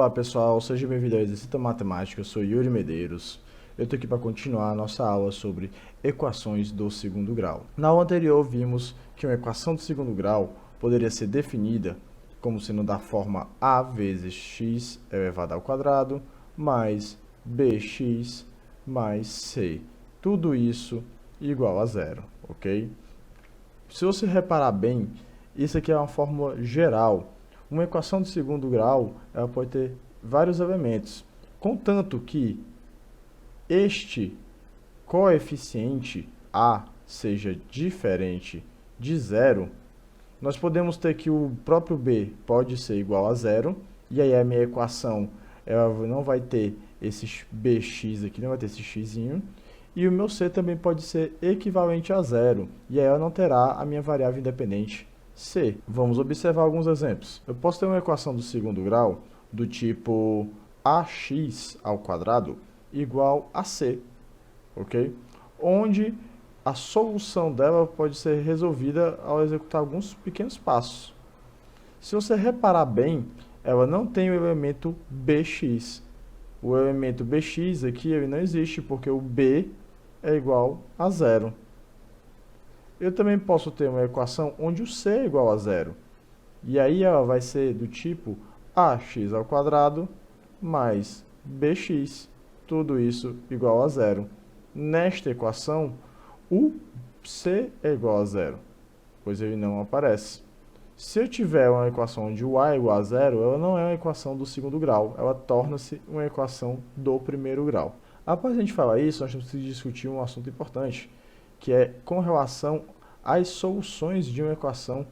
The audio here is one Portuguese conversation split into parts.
Olá pessoal, seja bem-vindo ao Exercita Matemática, eu sou Yuri Medeiros. Eu estou aqui para continuar a nossa aula sobre equações do segundo grau. Na aula anterior vimos que uma equação do segundo grau poderia ser definida como sendo da forma a vezes x elevado ao quadrado mais bx mais c. Tudo isso igual a zero, ok? Se você reparar bem, isso aqui é uma fórmula geral. Uma equação de segundo grau, ela pode ter vários elementos, contanto que este coeficiente a seja diferente de zero, nós podemos ter que o próprio b pode ser igual a zero, e aí a minha equação ela não vai ter esse bx aqui, não vai ter esse xzinho, e o meu c também pode ser equivalente a zero, e aí ela não terá a minha variável independente c. Vamos observar alguns exemplos. Eu posso ter uma equação do segundo grau do tipo ax ao quadrado igual a c, ok? Onde a solução dela pode ser resolvida ao executar alguns pequenos passos. Se você reparar bem, ela não tem o elemento bx. O elemento bx aqui ele não existe, porque o b é igual a zero. Eu também posso ter uma equação onde o c é igual a zero. E aí ela vai ser do tipo ax ao quadrado mais bx. Tudo isso igual a zero. Nesta equação, o c é igual a zero, pois ele não aparece. Se eu tiver uma equação onde o a é igual a zero, ela não é uma equação do segundo grau, ela torna-se uma equação do primeiro grau. Após a gente falar isso, nós temos que discutir um assunto importante, que é com relação às soluções de uma equação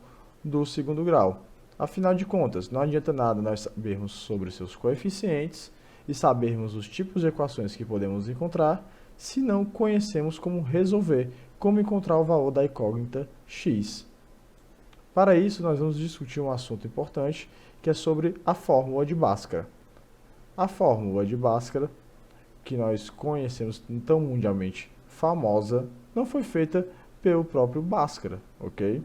do segundo grau. Afinal de contas, não adianta nada nós sabermos sobre os seus coeficientes e sabermos os tipos de equações que podemos encontrar, se não conhecemos como resolver, como encontrar o valor da incógnita x. Para isso, nós vamos discutir um assunto importante, que é sobre a fórmula de Bhaskara. A fórmula de Bhaskara, que nós conhecemos tão mundialmente famosa, não foi feita pelo próprio Bhaskara, ok?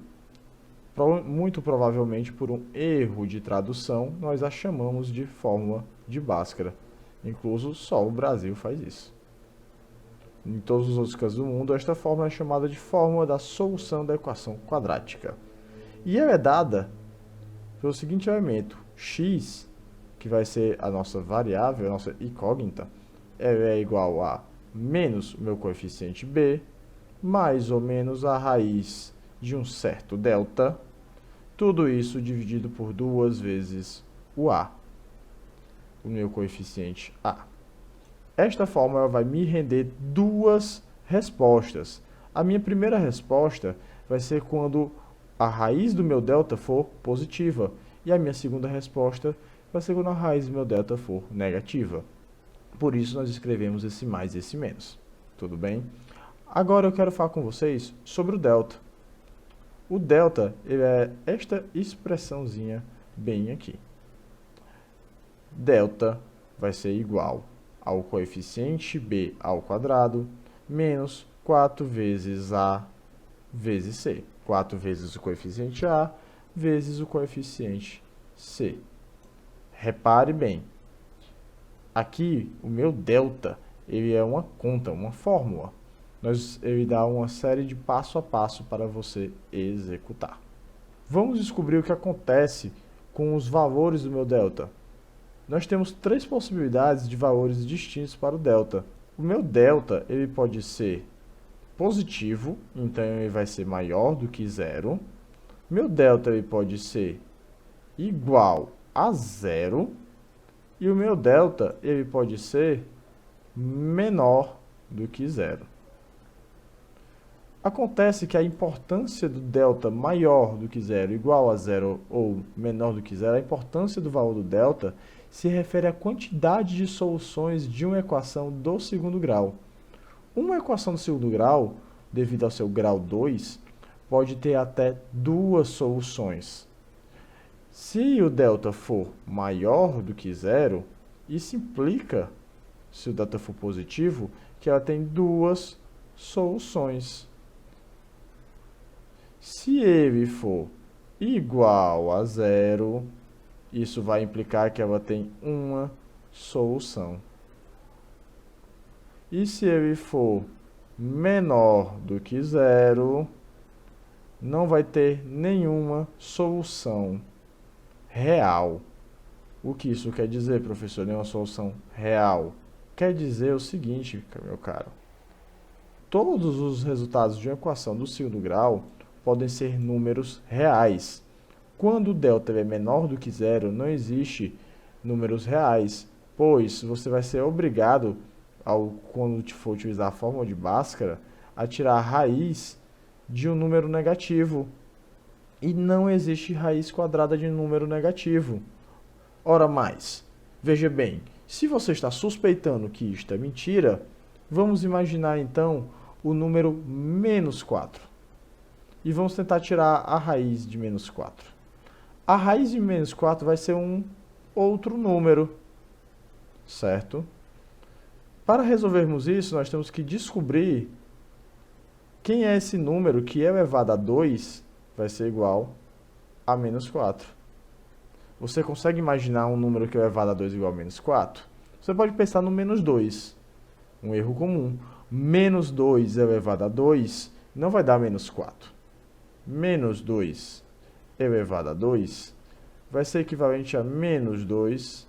Muito provavelmente por um erro de tradução, nós a chamamos de fórmula de Bhaskara. Incluso só o Brasil faz isso. Em todos os outros casos do mundo, esta fórmula é chamada de fórmula da solução da equação quadrática. E ela é dada pelo seguinte elemento, x, que vai ser a nossa variável, a nossa incógnita, ela é igual a menos o meu coeficiente b, mais ou menos a raiz de um certo delta, tudo isso dividido por 2 vezes o a, o meu coeficiente a. Esta fórmula vai me render duas respostas. A minha primeira resposta vai ser quando a raiz do meu delta for positiva. E a minha segunda resposta vai ser quando a raiz do meu delta for negativa. Por isso, nós escrevemos esse mais e esse menos. Tudo bem? Agora eu quero falar com vocês sobre o delta. O delta ele é esta expressãozinha bem aqui. Delta vai ser igual ao coeficiente b ao quadrado menos 4 vezes a vezes c. 4 vezes o coeficiente a vezes o coeficiente c. Repare bem, aqui o meu delta ele é uma conta, uma fórmula. Ele dá uma série de passo a passo para você executar. Vamos descobrir o que acontece com os valores do meu delta. Nós temos três possibilidades de valores distintos para o delta. O meu delta ele pode ser positivo, então ele vai ser maior do que zero. Meu delta ele pode ser igual a zero. E o meu delta ele pode ser menor do que zero. Acontece que a importância do delta maior do que zero, igual a zero ou menor do que zero, a importância do valor do delta se refere à quantidade de soluções de uma equação do segundo grau. Uma equação do segundo grau, devido ao seu grau 2, pode ter até duas soluções. Se o delta for maior do que zero, isso implica, se o delta for positivo, que ela tem duas soluções. Se ele for igual a zero, Isso vai implicar que ela tem uma solução. E se ele for menor do que zero, não vai ter nenhuma solução real. O que isso quer dizer, professor? Nenhuma solução real. Quer dizer o seguinte, meu caro. Todos os resultados de uma equação do segundo grau podem ser números reais. Quando o delta é menor do que zero, não existe números reais, pois você vai ser obrigado, quando for utilizar a fórmula de Bhaskara, a tirar a raiz de um número negativo. E não existe raiz quadrada de número negativo. Ora mais, veja bem, se você está suspeitando que isto é mentira, vamos imaginar então o número menos 4. E vamos tentar tirar a raiz de menos 4. A raiz de menos 4 vai ser um outro número, certo? Para resolvermos isso, nós temos que descobrir quem é esse número que elevado a 2 vai ser igual a menos 4. Você consegue imaginar um número que elevado a 2 igual a menos 4? Você pode pensar no menos 2, um erro comum. Menos 2 elevado a 2 não vai dar menos 4. Menos 2 elevado a 2 vai ser equivalente a menos 2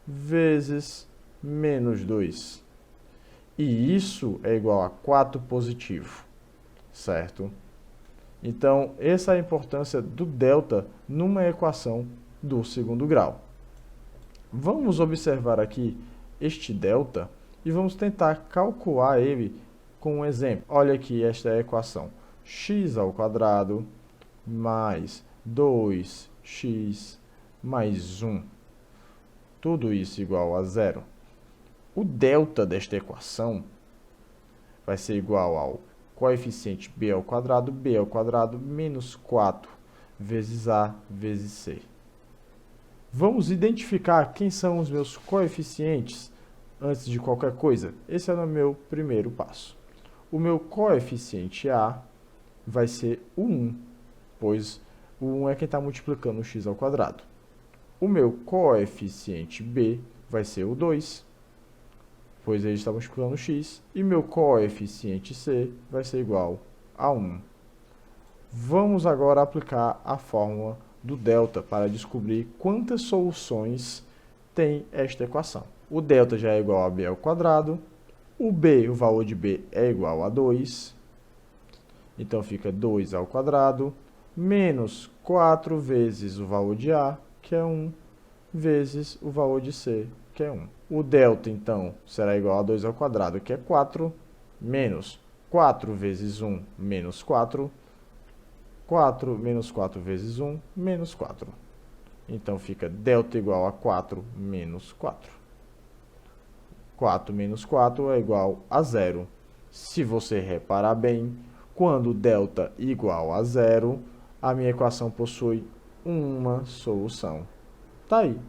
vezes menos 2. E isso é igual a 4 positivo, certo? Então, essa é a importância do delta numa equação do segundo grau. Vamos observar aqui este delta e vamos tentar calcular ele com um exemplo. Olha aqui, esta é a equação. X ao quadrado mais 2x mais 1. Tudo isso igual a zero. O delta desta equação vai ser igual ao coeficiente b ao quadrado menos 4 vezes a vezes c. Vamos identificar quem são os meus coeficientes antes de qualquer coisa. Esse é o meu primeiro passo. O meu coeficiente a vai ser o 1, pois o 1 é quem está multiplicando o x ao quadrado. O meu coeficiente b vai ser o 2, pois ele está multiplicando o x, e meu coeficiente c vai ser igual a 1. Vamos agora aplicar a fórmula do delta para descobrir quantas soluções tem esta equação. O delta já é igual a b ao quadrado, o valor de b é igual a 2, então fica 2 ao quadrado, menos 4 vezes o valor de a, que é 1, vezes o valor de c, que é 1. O delta, então, será igual a 2 ao quadrado, que é 4, menos 4 vezes 1, menos 4. 4 menos 4 vezes 1, menos 4. Então, fica delta igual a 4 menos 4. 4 menos 4 é igual a 0. Se você reparar bem, quando delta é igual a 0, a minha equação possui uma solução. Tá aí.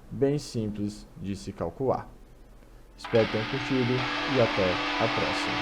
Bem simples de se calcular. Espero que tenham curtido e até a próxima.